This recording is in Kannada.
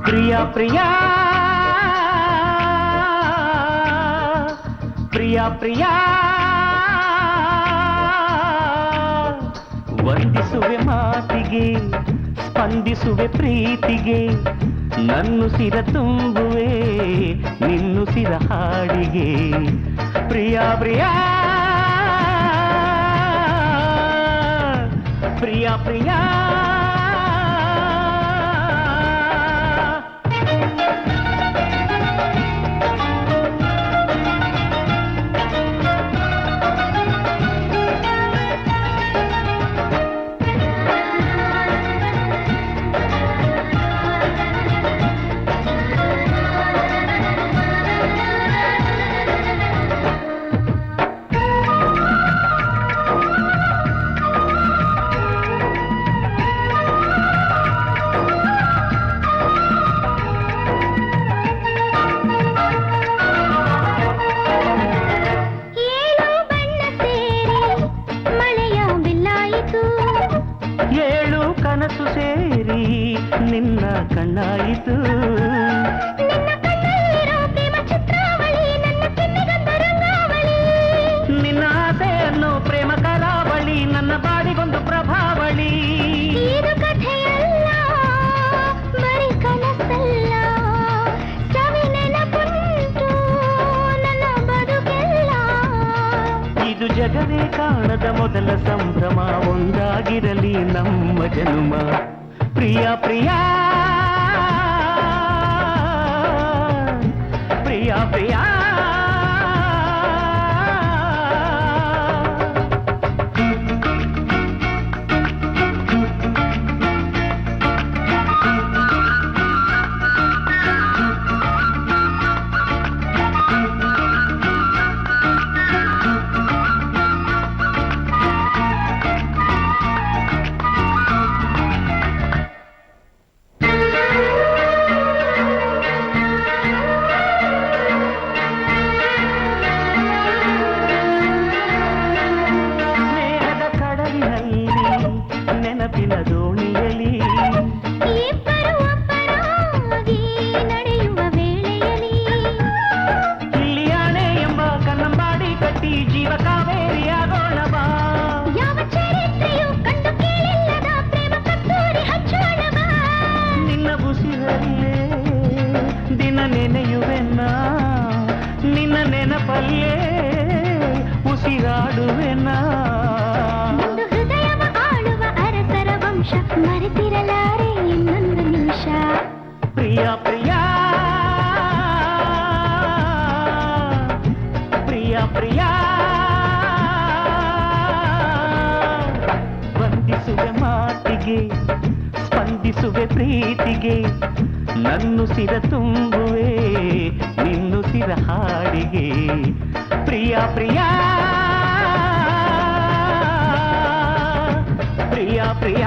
ಪ್ರಿಯ ಪ್ರಿಯ ಪ್ರಿಯ ಪ್ರಿಯ ವಂದಿಸುವೆ ಮಾತಿಗೆ ಸ್ಪಂದಿಸುವೆ ಪ್ರೀತಿಗೆ ನನ್ನುಸಿರ ತುಂಬುವೆ ನಿನ್ನುಸಿರ ಹಾಡಿಗೆ ಪ್ರಿಯ ಪ್ರಿಯ ಪ್ರಿಯ ಪ್ರಿಯ ಏಳು ಕನಸು ಸೇರಿ ನಿನ್ನ ಕಣ್ಣಾಯಿತು ನಿನ್ನ ಆಸೆಯನ್ನು ಪ್ರೇಮ ಕರಾವಳಿ ನನ್ನ ಬಾಡಿಗೊಂದು ಪ್ರಭಾವಳಿ ಇದು ಜಗವೇ ಕಾಣದ ಮೊದಲ ಸಂಭ್ರಮ ಒಂದಾಗಿರಲಿ ನಮ್ಮ ಜನುಮ ಪ್ರಿಯ ಪ್ರಿಯ ಪ್ರಿಯ ಪ್ರಿಯ ನೆನಪಿನ ದೋಣಿಯಲಿ ನಡೆಯುವ ವೇಳೆಯಲಿ ಇಲ್ಲಿ ಆಣೆ ಎಂಬ ಕನ್ನಂಬಾಡಿ ಕಟ್ಟಿ ಜೀವ ಕಾವೇರಿಯಾಗೋಣ ಬಾ ಯಾವ ಚರಿತ್ರೆಯೂ ಕಂಡು ಕೇಳಿಲ್ಲದ ಪ್ರೇಮ ಕಸ್ತೂರಿ ಹಚ್ಚೋಣ ಬಾ ನಿನ್ನ ಉಸಿರಲ್ಲೇ ದಿನ ನೆನೆಯುವೆನ್ನ ನಿನ್ನ ನೆನಪಲ್ಲೇ ಉಸಿರಾಡುವೆನ್ನ ಮರೆತಿರಲಾರೆ ಇನ್ನೊಂದು ನಿಮಿಷ ಪ್ರಿಯ ಪ್ರಿಯ ಪ್ರಿಯ ಪ್ರಿಯ ವಂದಿಸುವೆ ಮಾತಿಗೆ ಸ್ಪಂದಿಸುವೆ ಪ್ರೀತಿಗೆ ನನ್ನುಸಿರ ತುಂಬುವೆ ನಿನ್ನುಸಿರ ಹಾಡಿಗೆ ಪ್ರಿಯ ಪ್ರಿಯ ಪ್ರಿಯ ಪ್ರಿಯ